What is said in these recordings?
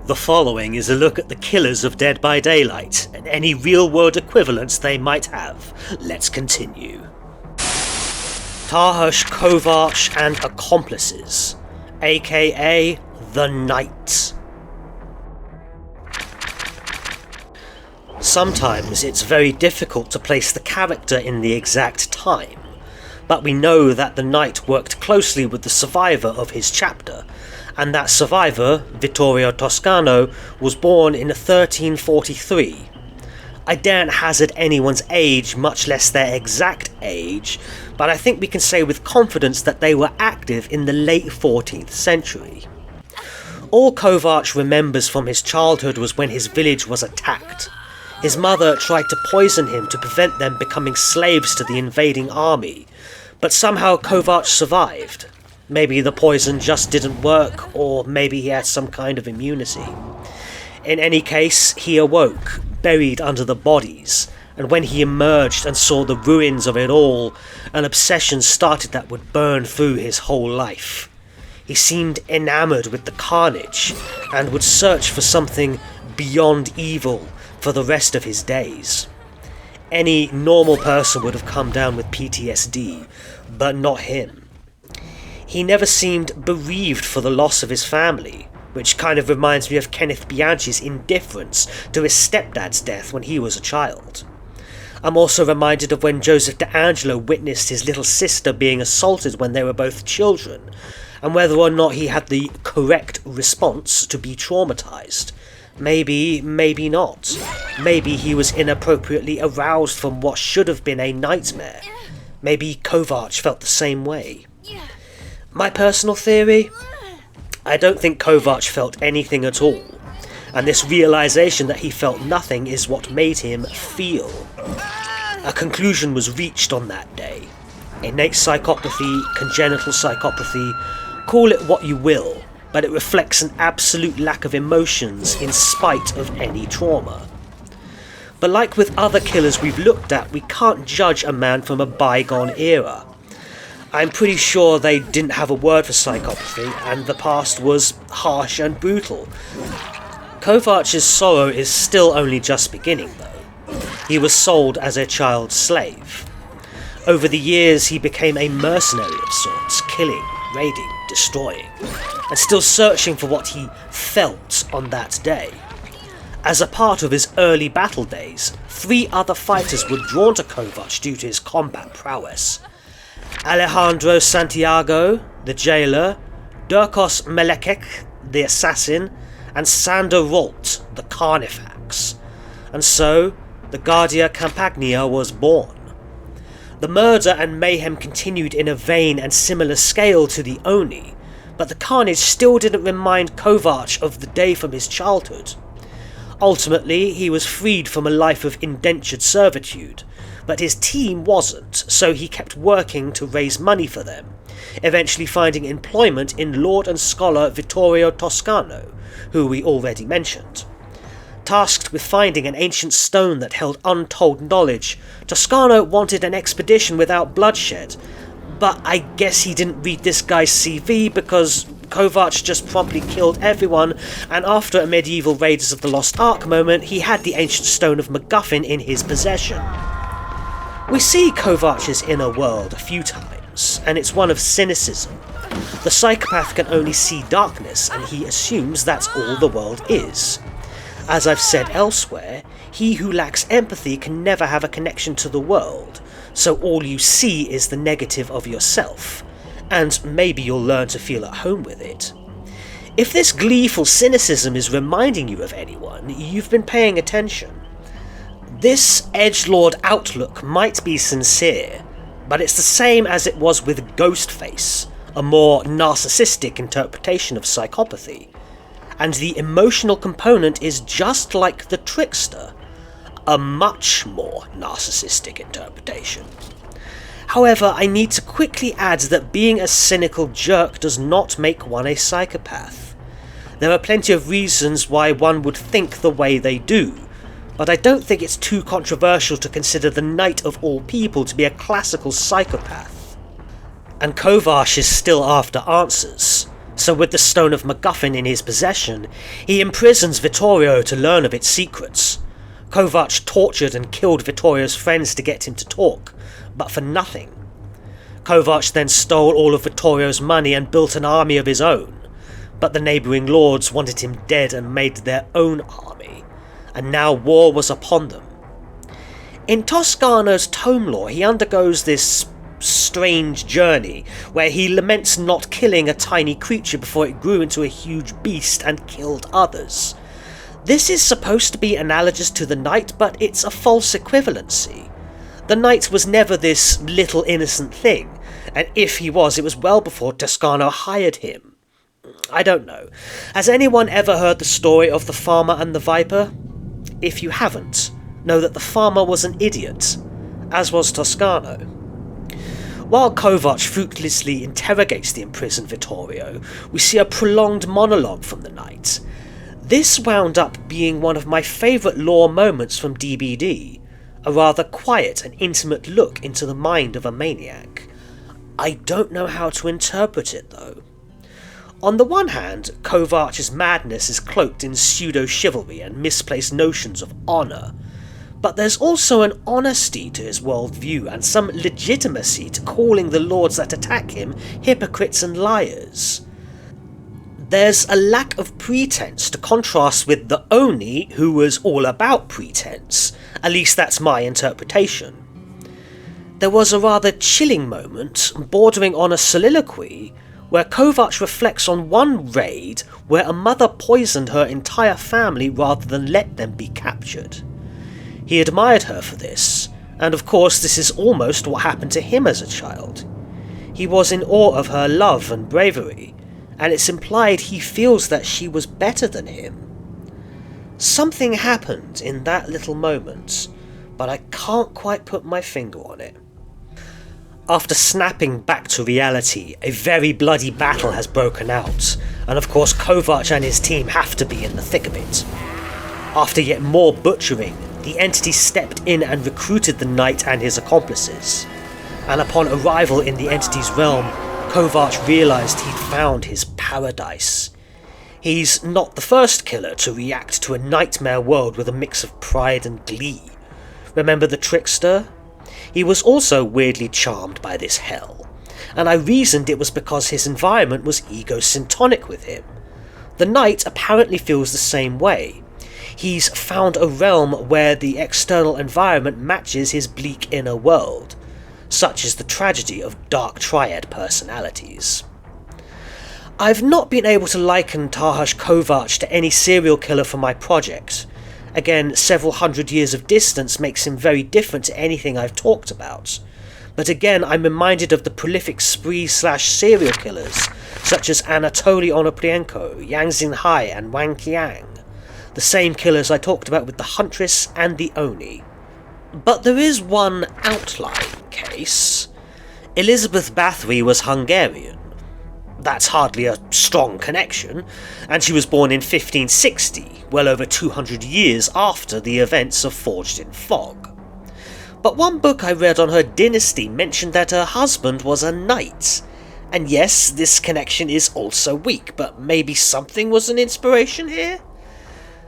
The following is a look at the killers of Dead by Daylight and any real-world equivalents they might have. Let's continue. Tahersh Kovarch and accomplices, aka the Night. Sometimes it's very difficult to place the character in the exact time, but we know that the Knight worked closely with the survivor of his chapter, and that survivor, Vittorio Toscano, was born in 1343. I daren't hazard anyone's age, much less their exact age, but I think we can say with confidence that they were active in the late 14th century. All Kovarch remembers from his childhood was when his village was attacked. His mother tried to poison him to prevent them becoming slaves to the invading army, but somehow Kovarch survived. Maybe the poison just didn't work, or maybe he had some kind of immunity. In any case, he awoke, buried under the bodies, and when he emerged and saw the ruins of it all, an obsession started that would burn through his whole life. He seemed enamored with the carnage, and would search for something beyond evil for the rest of his days. Any normal person would have come down with PTSD, but not him. He never seemed bereaved for the loss of his family, which kind of reminds me of Kenneth Bianchi's indifference to his stepdad's death when he was a child. I'm also reminded of when Joseph D'Angelo witnessed his little sister being assaulted when they were both children, and whether or not he had the correct response to be traumatized. Maybe, maybe not. Maybe he was inappropriately aroused from what should have been a nightmare. Maybe Kovarch felt the same way. My personal theory? I don't think Kovarch felt anything at all, and this realization that he felt nothing is what made him feel. A conclusion was reached on that day. Innate psychopathy, congenital psychopathy, call it what you will, but it reflects an absolute lack of emotions in spite of any trauma. But like with other killers we've looked at, we can't judge a man from a bygone era. I'm pretty sure they didn't have a word for psychopathy, and the past was harsh and brutal. Kovarch's sorrow is still only just beginning, though. He was sold as a child slave. Over the years, he became a mercenary of sorts, killing, raiding, destroying, and still searching for what he felt on that day. As a part of his early battle days, 3 other fighters were drawn to Kovarch due to his combat prowess. Alejandro Santiago, the jailer, Durkos Melekek, the assassin, and Sander Rolt, the Carnifax. And so, the Guardia Campagna was born. The murder and mayhem continued in a vein and similar scale to the Oni, but the carnage still didn't remind Kovarch of the day from his childhood. Ultimately, he was freed from a life of indentured servitude, but his team wasn't, so he kept working to raise money for them, eventually finding employment in Lord and Scholar Vittorio Toscano, who we already mentioned. Tasked with finding an ancient stone that held untold knowledge, Toscano wanted an expedition without bloodshed, but I guess he didn't read this guy's CV because Kovarch just promptly killed everyone, and after a medieval Raiders of the Lost Ark moment, he had the ancient stone of MacGuffin in his possession. We see Kovarch's inner world a few times, and it's one of cynicism. The psychopath can only see darkness, and he assumes that's all the world is. As I've said elsewhere, he who lacks empathy can never have a connection to the world, so all you see is the negative of yourself, and maybe you'll learn to feel at home with it. If this gleeful cynicism is reminding you of anyone, you've been paying attention. This edgelord outlook might be sincere, but it's the same as it was with Ghostface, a more narcissistic interpretation of psychopathy. And the emotional component is just like the trickster, a much more narcissistic interpretation. However, I need to quickly add that being a cynical jerk does not make one a psychopath. There are plenty of reasons why one would think the way they do, but I don't think it's too controversial to consider the Knight of all people to be a classical psychopath. And Kovarch is still after answers, So with the Stone of MacGuffin in his possession, he imprisons Vittorio to learn of its secrets. Kovac tortured and killed Vittorio's friends to get him to talk, but for nothing. Kovac then stole all of Vittorio's money and built an army of his own, but the neighbouring lords wanted him dead and made their own army, and now war was upon them. In Toscano's tome lore, he undergoes this strange journey where he laments not killing a tiny creature before it grew into a huge beast and killed others. This is supposed to be analogous to the knight, but it's a false equivalency. The knight was never this little innocent thing, and if he was, it was well before Toscano hired him. I don't know. Has anyone ever heard the story of the farmer and the viper? If you haven't, know that the farmer was an idiot, as was Toscano. While Kovac fruitlessly interrogates the imprisoned Vittorio, we see a prolonged monologue from the knight. This wound up being one of my favourite lore moments from DBD, a rather quiet and intimate look into the mind of a maniac. I don't know how to interpret it though. On the one hand, Kovac's madness is cloaked in pseudo-chivalry and misplaced notions of honour, but there's also an honesty to his worldview and some legitimacy to calling the lords that attack him hypocrites and liars. There's a lack of pretense to contrast with the Oni, who was all about pretense. At least that's my interpretation. There was a rather chilling moment, bordering on a soliloquy, where Kovac reflects on one raid where a mother poisoned her entire family rather than let them be captured. He admired her for this, and of course this is almost what happened to him as a child. He was in awe of her love and bravery, and it's implied he feels that she was better than him. Something happened in that little moment, but I can't quite put my finger on it. After snapping back to reality, a very bloody battle has broken out, and of course Kovac and his team have to be in the thick of it. After yet more butchering, the entity stepped in and recruited the knight and his accomplices, and upon arrival in the entity's realm, Kovac realised he'd found his paradise. He's not the first killer to react to a nightmare world with a mix of pride and glee. Remember the Trickster? He was also weirdly charmed by this hell, and I reasoned it was because his environment was ego-syntonic with him. The knight apparently feels the same way. He's found a realm where the external environment matches his bleak inner world. Such is the tragedy of Dark Triad personalities. I've not been able to liken Tarhash Kovac to any serial killer for my project. Again, several hundred years of distance makes him very different to anything I've talked about. But again, I'm reminded of the prolific spree/serial killers, such as Anatoly Onoprienko, Yang Xinhai and Wang Qiang. The same killers I talked about with the Huntress and the Oni. But there is one outlying case. Elizabeth Bathory was Hungarian. That's hardly a strong connection, and she was born in 1560, well over 200 years after the events of Forged in Fog. But one book I read on her dynasty mentioned that her husband was a knight, and yes, this connection is also weak, but maybe something was an inspiration here?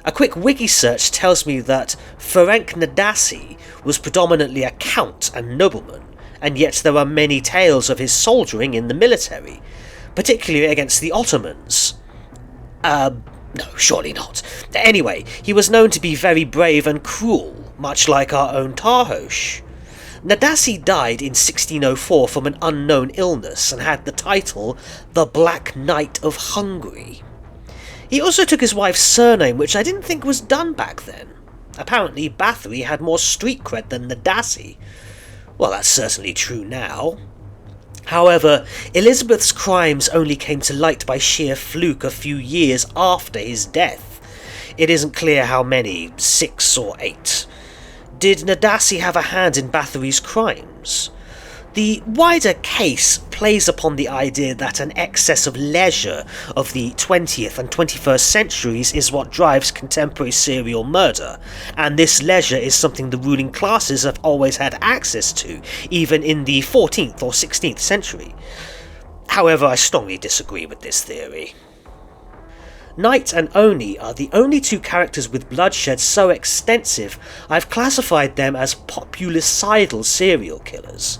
A quick wiki search tells me that Ferenc Nadasi was predominantly a count and nobleman, and yet there are many tales of his soldiering in the military, particularly against the Ottomans. No, surely not. Anyway, he was known to be very brave and cruel, much like our own Tarhosh. Nadasi died in 1604 from an unknown illness and had the title the Black Knight of Hungary. He also took his wife's surname, which I didn't think was done back then. Apparently Bathory had more street cred than Nadasi. Well, that's certainly true now. However, Elizabeth's crimes only came to light by sheer fluke a few years after his death. It isn't clear how many, 6 or 8. Did Nadasi have a hand in Bathory's crimes? The wider case plays upon the idea that an excess of leisure of the 20th and 21st centuries is what drives contemporary serial murder, and this leisure is something the ruling classes have always had access to, even in the 14th or 16th century. However, I strongly disagree with this theory. Knight and Oni are the only two characters with bloodshed so extensive I've classified them as populicidal serial killers.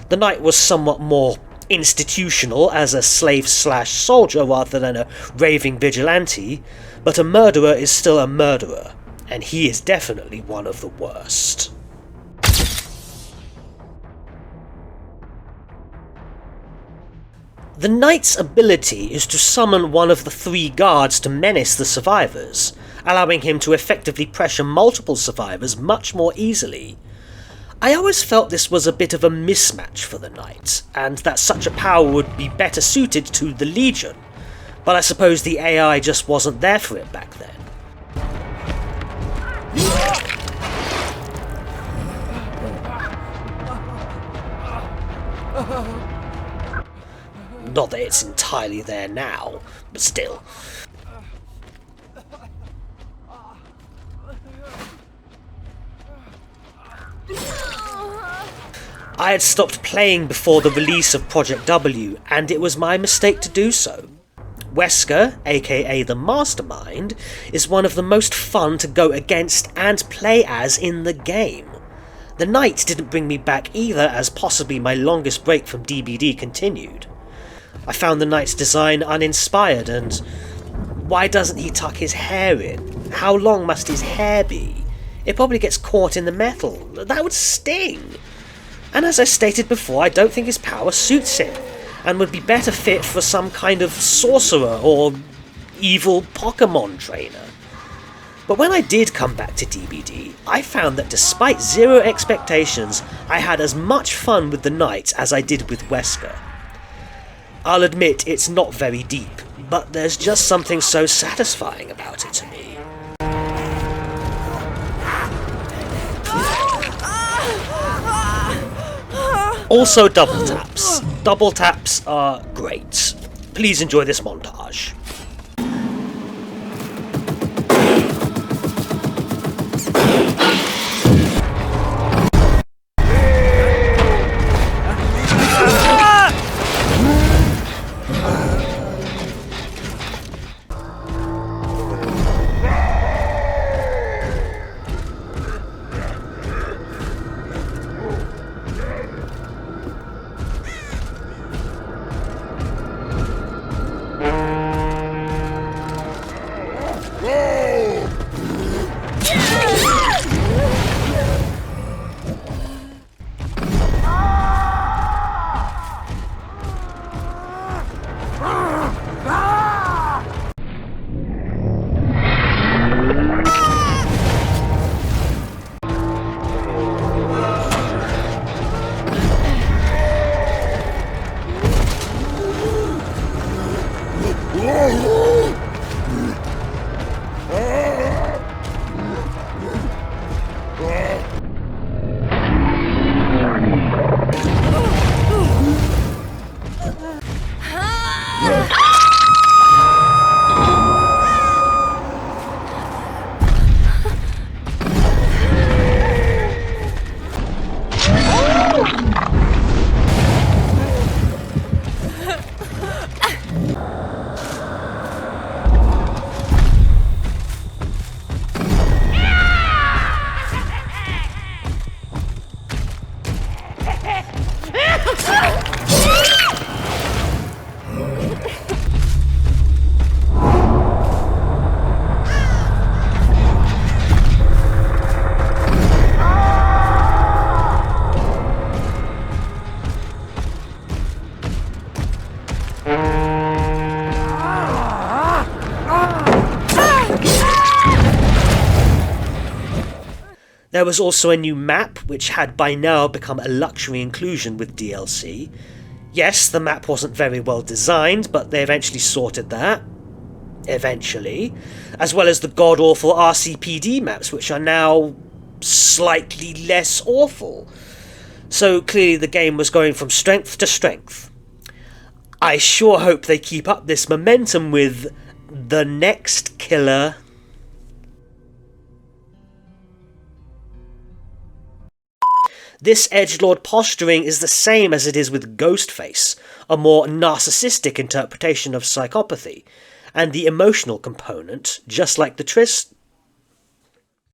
The Knight was somewhat more institutional as a slave/soldier rather than a raving vigilante, but a murderer is still a murderer, and he is definitely one of the worst. The Knight's ability is to summon one of the three guards to menace the survivors, allowing him to effectively pressure multiple survivors much more easily. I always felt this was a bit of a mismatch for the Knight, and that such a power would be better suited to the Legion, but I suppose the AI just wasn't there for it back then. Not that it's entirely there now, but still. I had stopped playing before the release of Project W, and it was my mistake to do so. Wesker, aka the Mastermind, is one of the most fun to go against and play as in the game. The Knight didn't bring me back either, as possibly my longest break from DBD continued. I found the Knight's design uninspired, and why doesn't he tuck his hair in? How long must his hair be? It probably gets caught in the metal. That would sting! And as I stated before, I don't think his power suits him, and would be better fit for some kind of sorcerer or evil Pokemon trainer. But when I did come back to DBD, I found that despite zero expectations, I had as much fun with the Knight as I did with Wesker. I'll admit it's not very deep, but there's just something so satisfying about it to me. Also double taps. Double taps are great. Please enjoy this montage. There was also a new map, which had by now become a luxury inclusion with DLC. Yes, the map wasn't very well designed, but they eventually sorted that. Eventually. As well as the god-awful RCPD maps, which are now slightly less awful. So clearly the game was going from strength to strength. I sure hope they keep up this momentum with the next killer. This edgelord posturing is the same as it is with Ghostface, a more narcissistic interpretation of psychopathy, and the emotional component, just like the